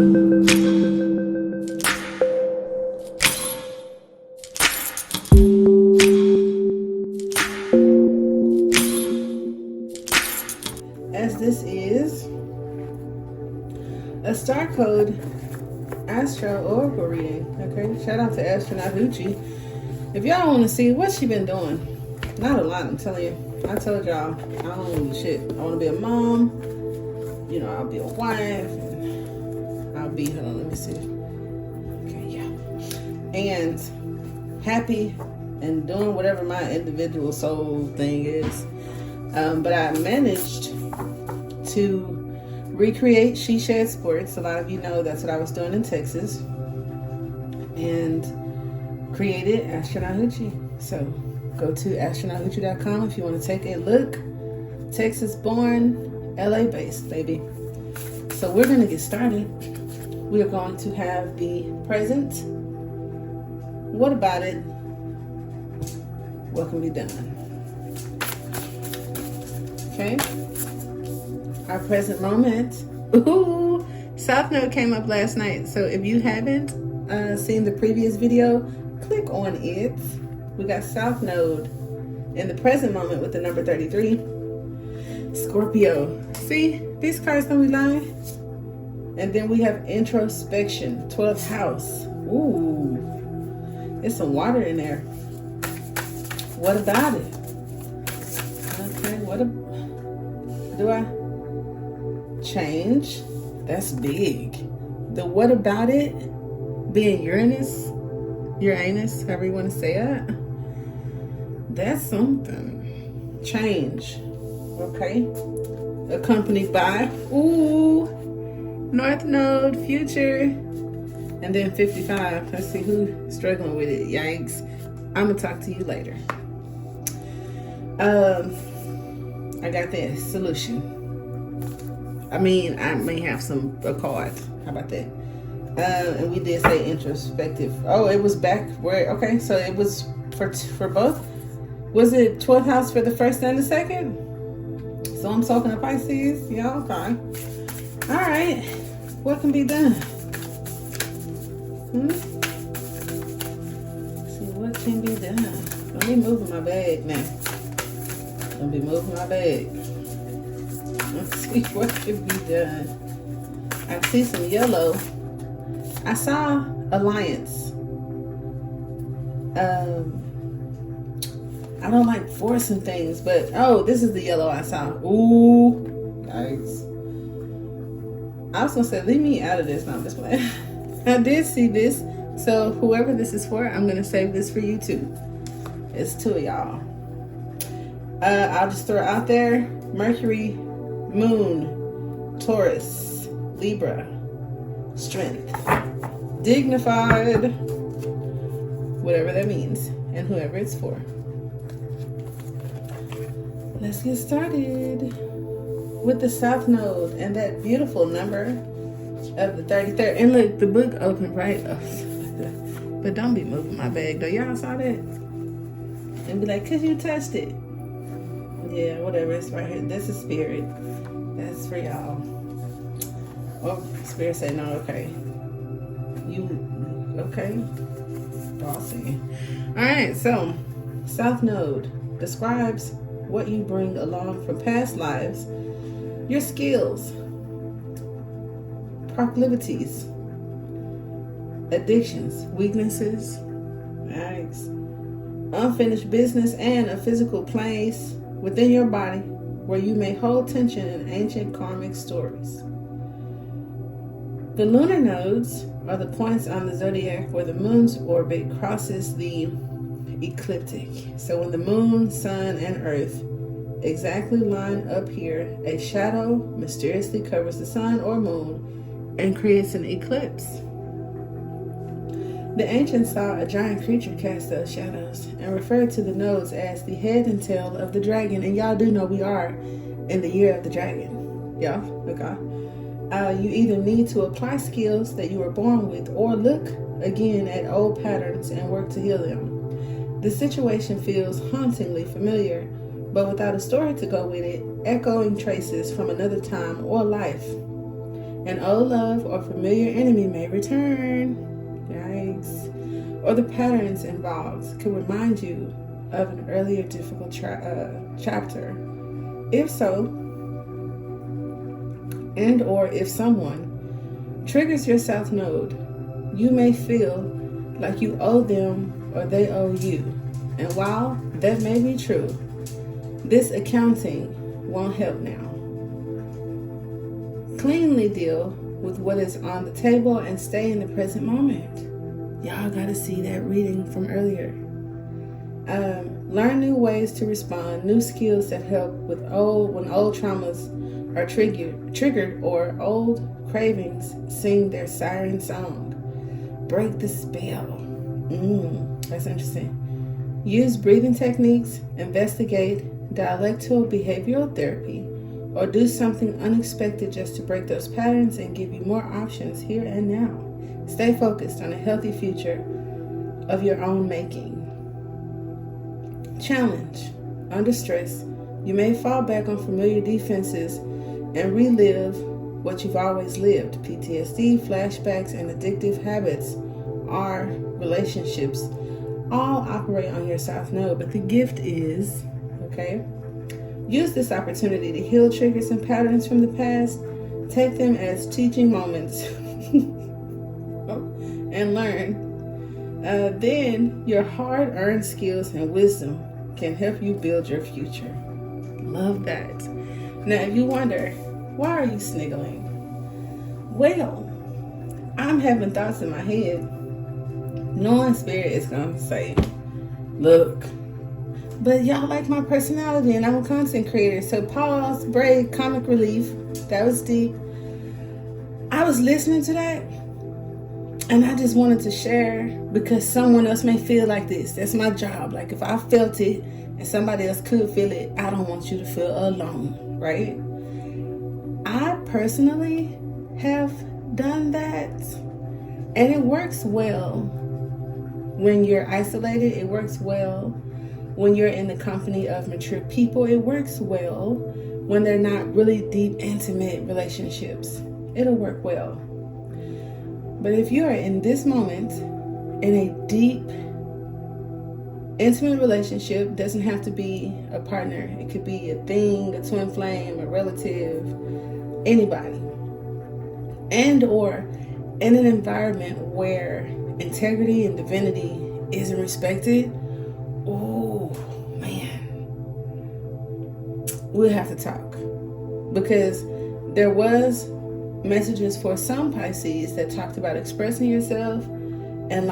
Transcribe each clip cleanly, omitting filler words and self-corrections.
As this is a star code astro oracle reading. Okay, shout out to Astronaut Hoochie. If y'all want to see what she been doing, not a lot, I'm telling you. I told y'all I don't want to do shit. I want to be a mom. You know, I'll be a wife. And I'll be. Hold on, let me see. Okay, yeah. And happy and doing whatever my individual soul thing is. But I managed to recreate She Shed Sports. A lot of you know that's what I was doing in Texas. And created Astronaut Hoochie. So go to astronauthoochie.com if you want to take a look. Texas born, LA based, baby. So we're going to get started. We are going to have the present. What about it? What can be done? Okay. Our present moment. Ooh, South Node came up last night. So if you haven't seen the previous video, click on it. We got South Node in the present moment with the number 33. Scorpio. See, these cards don't be lying. And then we have introspection, 12th house. Ooh, there's some water in there. What about it? Okay, do I change? That's big. The what about it being Uranus, however you want to say it. That's something. Change. Okay. Accompanied by North Node, future, and then 55. Let's see who's struggling with it. Yikes. I'm gonna talk to you later. I got this solution. I mean, I may have a card. How about that? And we did say introspective. Oh, it was back where, okay, so it was for both. Was it 12th house for the first and the second? So I'm talking to Pisces. Yeah, okay. All right. What can be done? Let's see what can be done. Don't be moving my bag now. Don't be moving my bag. Let's see what can be done. I see some yellow. I saw alliance. I don't like forcing things, but oh, this is the yellow I saw. Ooh, guys. I was gonna say, leave me out of this. No, I'm just playing. I did see this, so whoever this is for, I'm gonna save this for you too. It's two of y'all. I'll just throw it out there. Mercury, Moon, Taurus, Libra, Strength, Dignified, whatever that means, and whoever it's for. Let's get started with the South Node and that beautiful number of the 33rd. And look, the book opened right up. But don't be moving my bag though. Y'all saw that? And be like, 'cause you touched it. Yeah, whatever. It's right here. This is spirit. That's for y'all. Oh, spirit say no. Okay. You okay? Bossy. All right. So, South Node describes what you bring along from past lives, your skills, proclivities, addictions, weaknesses, yikes, unfinished business, and a physical place within your body where you may hold tension in ancient karmic stories. The lunar nodes are the points on the zodiac where the moon's orbit crosses the ecliptic. So when the moon, sun, and earth exactly line up here, a shadow mysteriously covers the sun or moon and creates an eclipse. The ancients saw a giant creature cast those shadows and referred to the nodes as the head and tail of the dragon. And y'all do know we are in the year of the dragon. Yeah, okay. You either need to apply skills that you were born with or look again at old patterns and work to heal them. The situation feels hauntingly familiar, but without a story to go with it, echoing traces from another time or life. An old love or familiar enemy may return. Yikes. Or the patterns involved could remind you of an earlier difficult chapter. If so, and or if someone triggers your South Node, you may feel like you owe them or they owe you. And while that may be true, this accounting won't help now. Cleanly deal with what is on the table and stay in the present moment. Y'all gotta see that reading from earlier. Learn new ways to respond, new skills that help with when old traumas are triggered or old cravings sing their siren song. Break the spell. That's interesting. Use breathing techniques, investigate dialectical behavioral therapy, or do something unexpected just to break those patterns and give you more options here and now. Stay focused on a healthy future of your own making. Challenge. Under stress, you may fall back on familiar defenses and relive what you've always lived. PTSD, flashbacks, and addictive habits are relationships. All operate on your South Node, but the gift is, use this opportunity to heal triggers and patterns from the past. Take them as teaching moments and learn. Then your hard-earned skills and wisdom can help you build your future. Love that. Now, if you wonder, why are you sniggling? Well, I'm having thoughts in my head. Knowing spirit is going to say, look, but y'all like my personality and I'm a content creator. So pause, break, comic relief. That was deep. I was listening to that and I just wanted to share because someone else may feel like this. That's my job. Like if I felt it and somebody else could feel it, I don't want you to feel alone, right? I personally have done that and it works well when you're isolated. It works well when you're in the company of mature people. It works well when they're not really deep, intimate relationships. It'll work well. But if you are in this moment in a deep, intimate relationship, doesn't have to be a partner. It could be a thing, a twin flame, a relative, anybody. And or in an environment where integrity and divinity isn't respected, oh man, we'll have to talk. Because there was messages for some Pisces that talked about expressing yourself and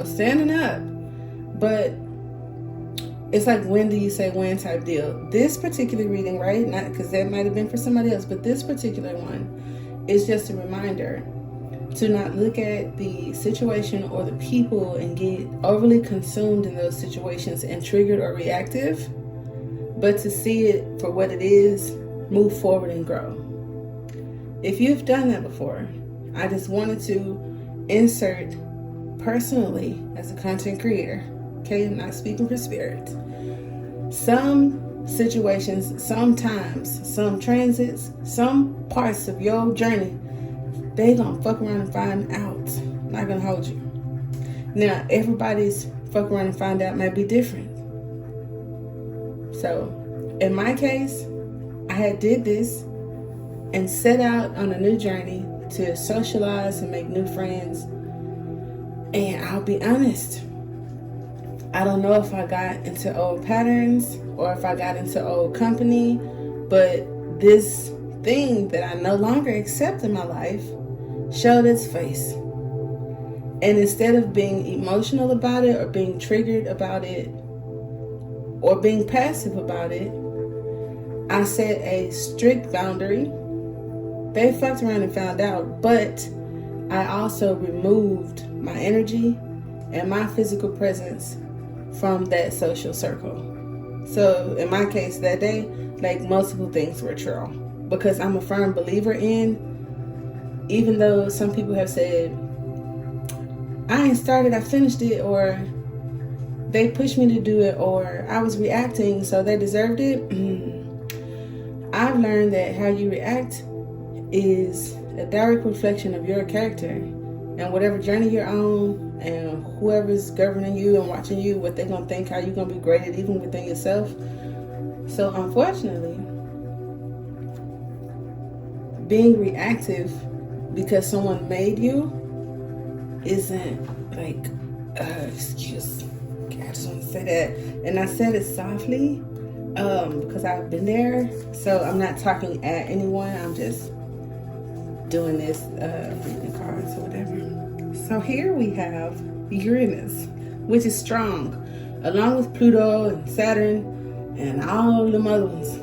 standing up. But it's like, when do you say when type deal. This particular reading, right? Not because that might have been for somebody else, but this particular one is just a reminder to not look at the situation or the people and get overly consumed in those situations and triggered or reactive, but to see it for what it is, move forward and grow. If you've done that before, I just wanted to insert personally as a content creator, I'm not speaking for spirit. Some situations, sometimes, some transits, some parts of your journey, they gonna fuck around and find out. I'm not gonna hold you. Now, everybody's fuck around and find out might be different. So, in my case, I had did this and set out on a new journey to socialize and make new friends. And I'll be honest, I don't know if I got into old patterns or if I got into old company, but this thing that I no longer accept in my life showed its face. And instead of being emotional about it or being triggered about it or being passive about it, I set a strict boundary. They fucked around and found out, but I also removed my energy and my physical presence from that social circle. So in my case that day, multiple things were true, because I'm a firm believer in, even though some people have said, I ain't started, I finished it, or they pushed me to do it, or I was reacting so they deserved it. I've learned that how you react is a direct reflection of your character and whatever journey you're on, and whoever's governing you and watching you, what they're gonna think, how you're gonna be graded even within yourself. So unfortunately, being reactive because someone made you isn't like, excuse me, I just want to say that. And I said it softly because I've been there. So I'm not talking at anyone. I'm just doing this, reading cards or whatever. So here we have Uranus, which is strong, along with Pluto and Saturn and all them other ones.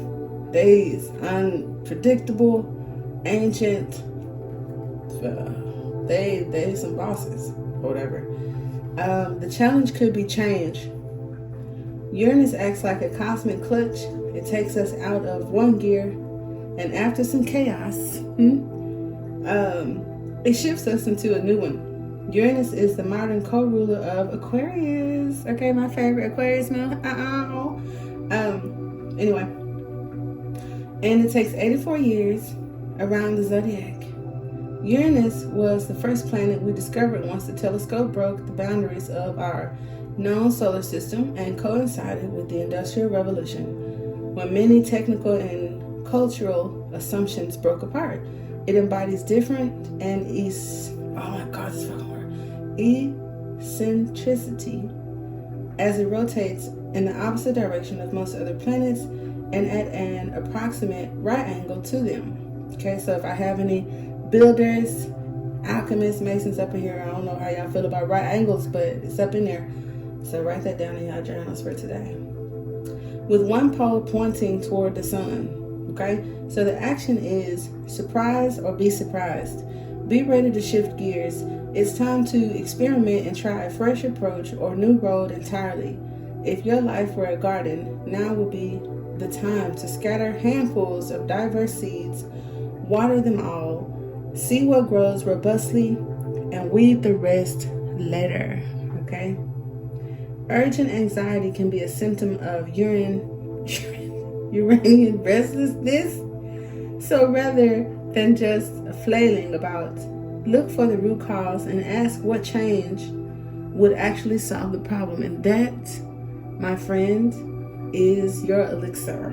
They's unpredictable, ancient. They some bosses or whatever. The challenge could be change. Uranus acts like a cosmic clutch. It takes us out of one gear, and after some chaos, it shifts us into a new one. Uranus is the modern co-ruler of Aquarius. Okay, my favorite Aquarius now. Anyway, and it takes 84 years around the zodiac. Uranus was the first planet we discovered once the telescope broke the boundaries of our known solar system and coincided with the Industrial Revolution, when many technical and cultural assumptions broke apart. It embodies different and eccentricity as it rotates in the opposite direction of most other planets and at an approximate right angle to them. Okay, so if I have any builders, alchemists, masons up in here, I don't know how y'all feel about right angles, but it's up in there. So write that down in y'all journals for today. With one pole pointing toward the sun. Okay, so the action is surprise or be surprised. Be ready to shift gears. It's time to experiment and try a fresh approach or new road entirely. If your life were a garden, now would be the time to scatter handfuls of diverse seeds, water them all, see what grows robustly, and weed the rest later. Okay? Urgent anxiety can be a symptom of Uranian restlessness. So rather than just flailing about, look for the root cause and ask what change would actually solve the problem. And that, my friend, is your elixir.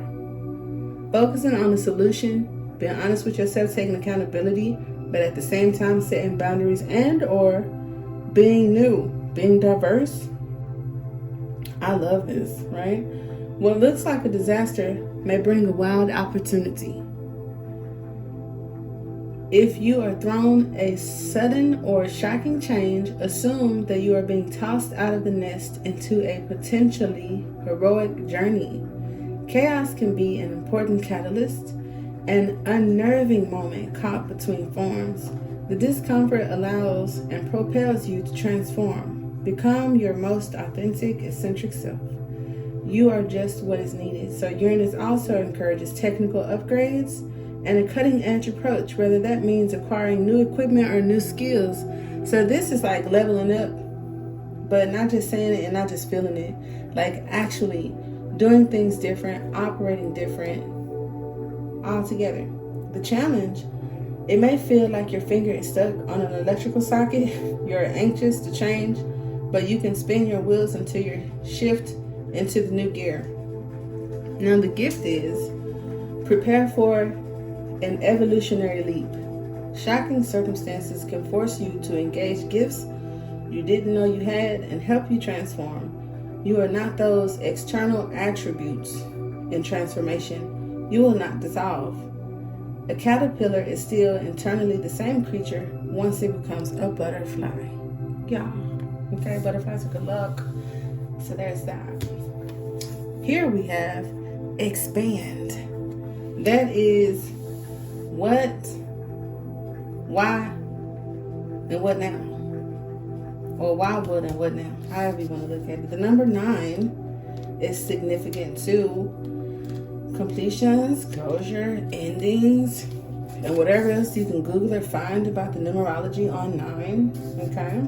Focusing on the solution, being honest with yourself, taking accountability, but at the same time setting boundaries and or being new, being diverse. I love this, right? What looks like a disaster may bring a wild opportunity. If you are thrown a sudden or shocking change, assume that you are being tossed out of the nest into a potentially heroic journey. Chaos can be an important catalyst, an unnerving moment caught between forms. The discomfort allows and propels you to transform. Become your most authentic, eccentric self. You are just what is needed. So Uranus also encourages technical upgrades and a cutting-edge approach, whether that means acquiring new equipment or new skills. So this is like leveling up, but not just saying it and not just feeling it. Like actually doing things different, operating different, all together. The challenge, it may feel like your finger is stuck on an electrical socket. You're anxious to change, but you can spin your wheels until you shift into the new gear. Now the gift is prepare for an evolutionary leap. Shocking circumstances can force you to engage gifts you didn't know you had and help you transform. You are not those external attributes in transformation. You will not dissolve. A caterpillar is still internally the same creature once it becomes a butterfly. Yeah. Okay, butterflies are good luck. So there's that. Here we have expand. That is what, why, and what now. Or why, what, and what now. However you want to look at it. The number 9 is significant to completions, closure, endings, and whatever else you can Google or find about the numerology on 9. Okay?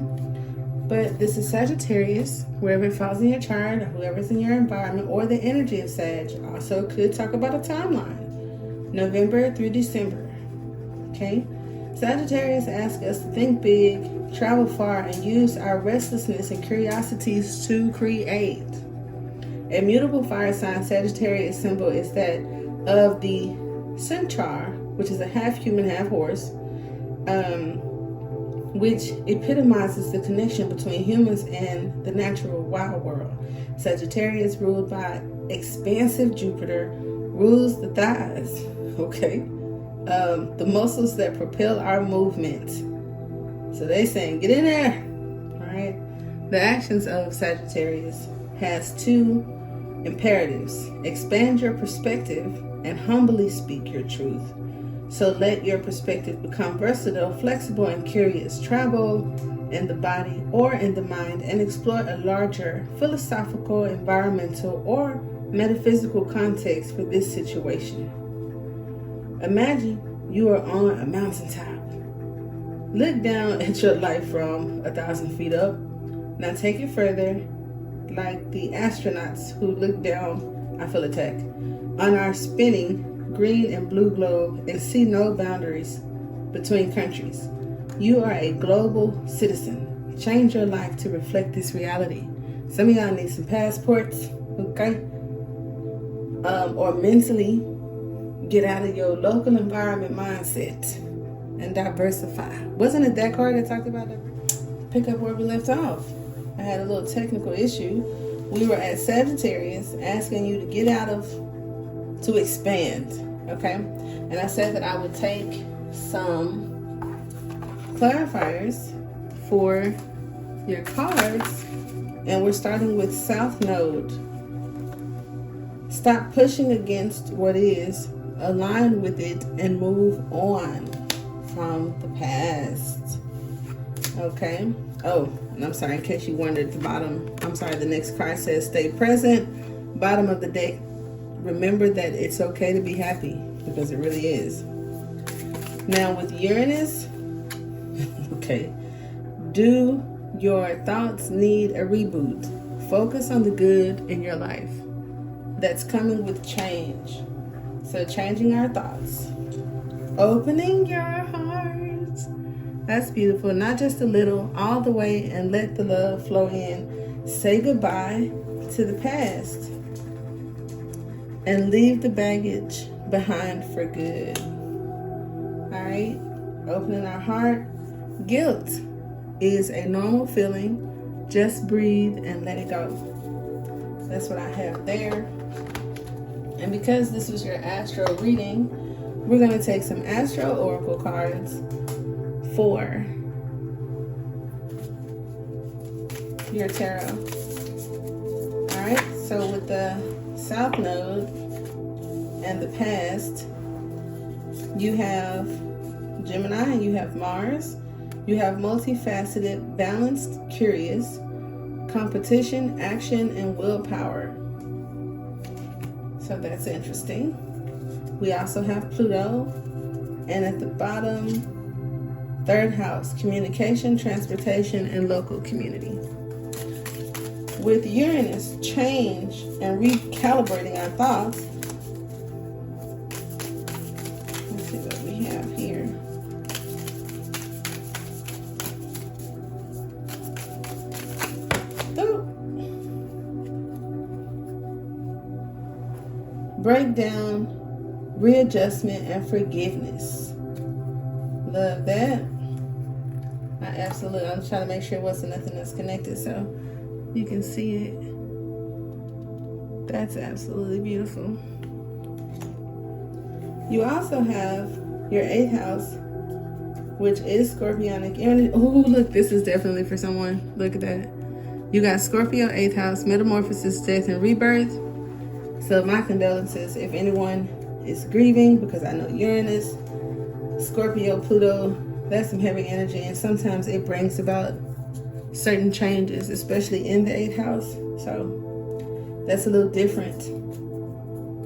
But this is Sagittarius, wherever it falls in your chart, or whoever's in your environment, or the energy of Sag. Also could talk about a timeline, November through December. Okay? Sagittarius asks us to think big, travel far, and use our restlessness and curiosities to create. A mutable fire sign Sagittarius symbol is that of the centaur, which is a half human, half horse, which epitomizes the connection between humans and the natural wild world. Sagittarius, ruled by expansive Jupiter, rules the thighs, okay? The muscles that propel our movement. So they saying, get in there, all right? The actions of Sagittarius has two imperatives. Expand your perspective and humbly speak your truth. So let your perspective become versatile, flexible, and curious. Travel in the body or in the mind and explore a larger philosophical, environmental, or metaphysical context for this situation. Imagine you are on a mountaintop. Look down at your life from 1,000 feet up. Now take it further, like the astronauts who look down, I feel attacked, on our spinning green and blue globe and see no boundaries between countries. You are a global citizen. Change your life to reflect this reality. Some of y'all need some passports, okay? Or mentally get out of your local environment mindset and diversify. Wasn't it that card that talked about that? Pick up where we left off. I had a little technical issue. We were at Sagittarius asking you to get out of, to expand, okay? And I said that I would take some clarifiers for your cards, and we're starting with South Node. Stop pushing against what is, align with it, and move on from the past. Okay? Oh, and I'm sorry, in case you wondered, the next card says stay present. Bottom of the deck, remember that it's okay to be happy, because it really is. Now with Uranus, okay, do your thoughts need a reboot? Focus on the good in your life. That's coming with change. So changing our thoughts. Opening your heart. That's beautiful. Not just a little, all the way, and let the love flow in. Say goodbye to the past. And leave the baggage behind for good. Alright? Opening our heart. Guilt is a normal feeling. Just breathe and let it go. That's what I have there. And because this was your astro reading, we're going to take some astro oracle cards for your tarot. Alright, so with the South Node and the past, you have Gemini and you have Mars. You have multifaceted, balanced, curious, competition, action, and willpower. So that's interesting. We also have Pluto. And at the bottom, third house, communication, transportation, and local community. With Uranus, change and recalibrating our thoughts. Let's see what we have here. Breakdown, readjustment, and forgiveness. Love that. I'm trying to make sure it wasn't nothing that's connected so you can see it. That's absolutely beautiful. You also have your 8th house, which is Scorpionic energy. Oh, look, this is definitely for someone. Look at that. You got Scorpio 8th house, metamorphosis, death, and rebirth. So my condolences if anyone is grieving, because I know Uranus, Scorpio, Pluto, that's some heavy energy, and sometimes it brings about certain changes, especially in the 8th house. So that's a little different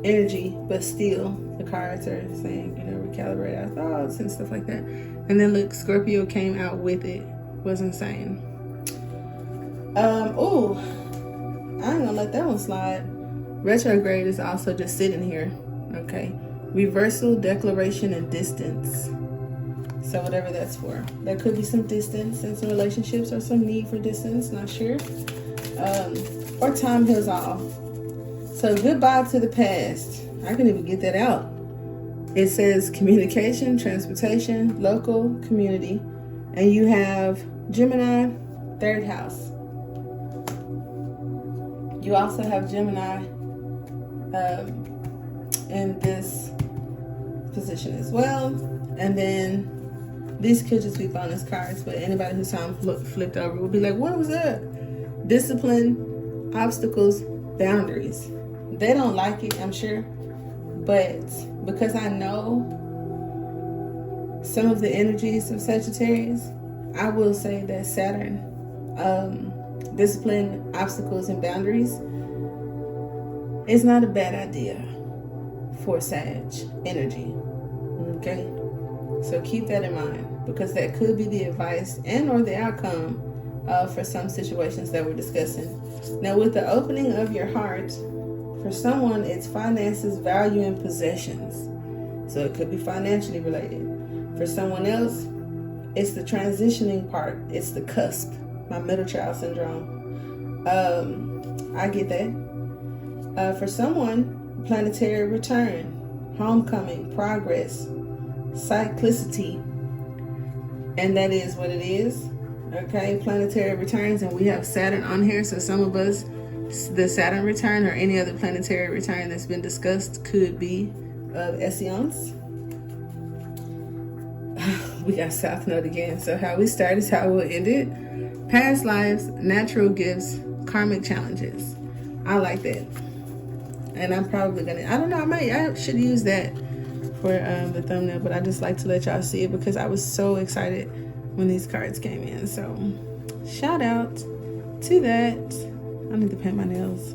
energy, but still the cards are saying, recalibrate our thoughts and stuff like that. And then look, Scorpio came out with it. Was insane. Oh, I ain't gonna let that one slide. Retrograde is also just sitting here. Okay. Reversal, declaration, and distance. So whatever that's for. There could be some distance in some relationships or some need for distance, not sure. Or time heals all. So goodbye to the past. I can even get that out. It says communication, transportation, local, community. And you have Gemini, third house. You also have Gemini in this position as well. And then these could just be bonus cards, but anybody who saw them flipped over will be like, what was that? Discipline, obstacles, boundaries. They don't like it, I'm sure. But because I know some of the energies of Sagittarius, I will say that Saturn, discipline, obstacles, and boundaries is not a bad idea for Sag energy. Okay? So keep that in mind, because that could be the advice and or the outcome for some situations that we're discussing. Now, with the opening of your heart, for someone, it's finances, value, and possessions. So it could be financially related. For someone else, it's the transitioning part. It's the cusp. My middle child syndrome. I get that. For someone, planetary return, homecoming, progress, cyclicity. And that is what it is. Okay, planetary returns, and we have Saturn on here. So some of us, the Saturn return or any other planetary return that's been discussed could be of Esseance. We got South Node again. So how we start is how we'll end it. Past lives, natural gifts, karmic challenges. I like that. And I'm probably gonna, I don't know, I should use that for the thumbnail, but I just like to let y'all see it because I was so excited when these cards came in. So shout out to that. I need to paint my nails.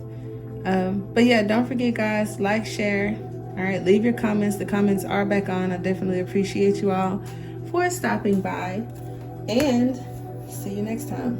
But yeah, don't forget, guys, like, share. All right, leave your comments. The comments are back on. I definitely appreciate you all for stopping by, and see you next time.